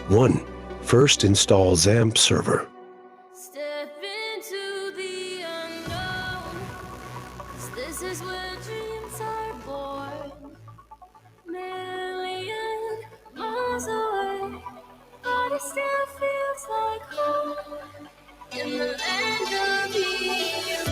1. First install XAMPP server. Step into the unknown, 'cause this is where dreams are born. Million miles away, but it still feels like home. In the land of heroes.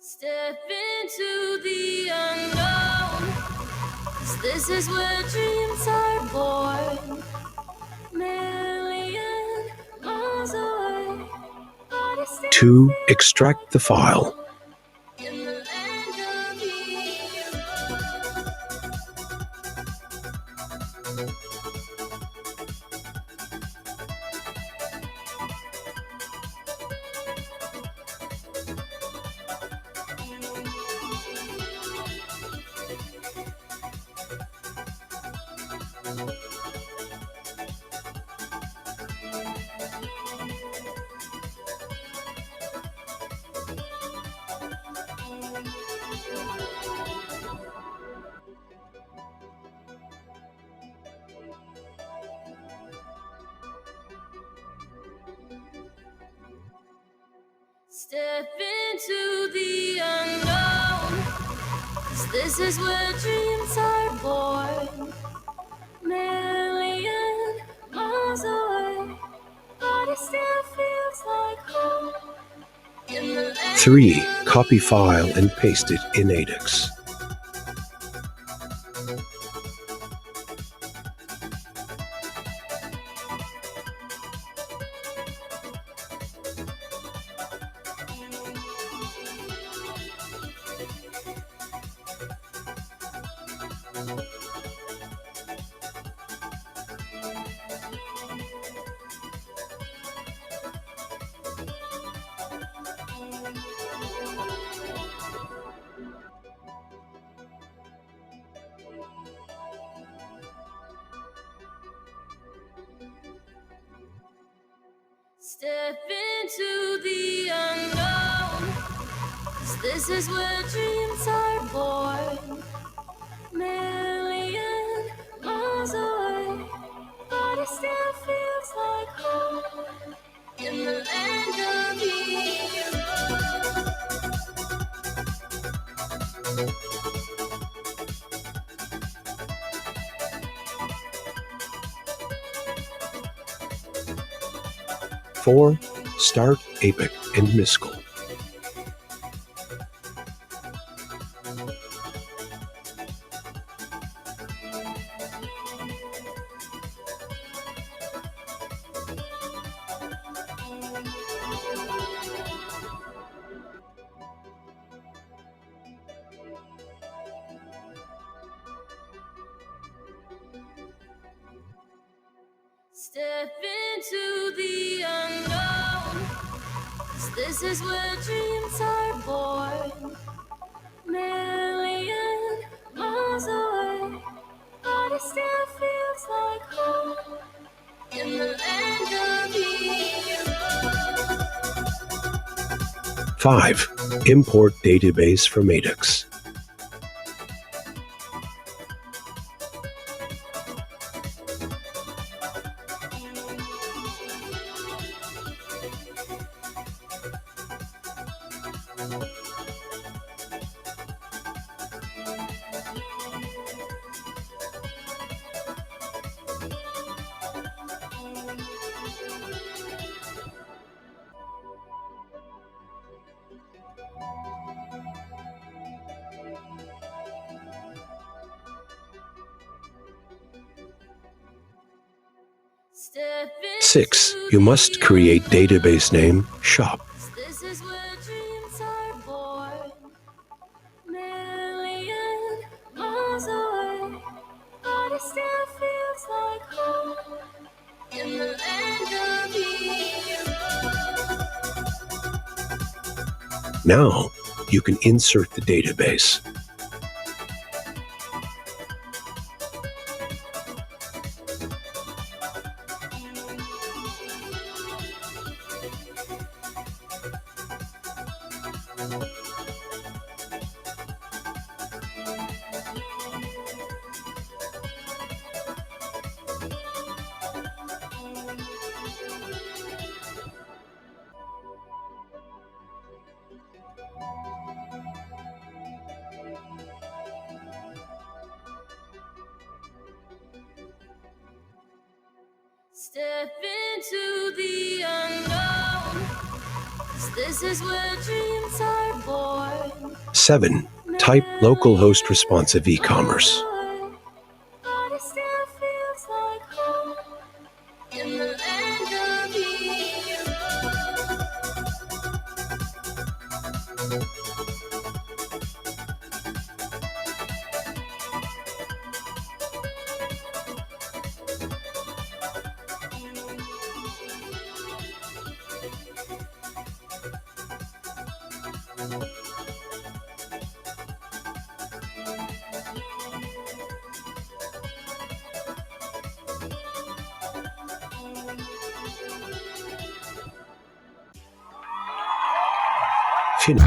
Step into the unknown, 'cause this is where dreams are born. Million miles away, but it still 2. feels Extract the file. in the land of heroes. 'Step into the unknown, 'cause this is where dreams are born. Million miles away, but it still feels like home. In the land 3. of Copy file and paste it in ADEX. Step into the unknown, 'cause this is where dreams are born. Million miles away, but it still feels like home. In the land of heroes. 4. Start APIC and MISCL. Step into the unknown, 'cause this is where dreams are born. Million miles away, but it still feels like home. In the land of heroes. 5. Import database from ADEX. Step 6. into You must the create unknown, database name shop. 'cause this is where dreams it still feels like home in the land of heroes. Now you can insert the database. Step into the unknown, 'cause this is where dreams are born. 7. Type localhost responsive e-commerce. But it still feels like home in the land of heroes. Finish.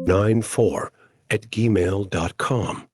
94 at gmail.com.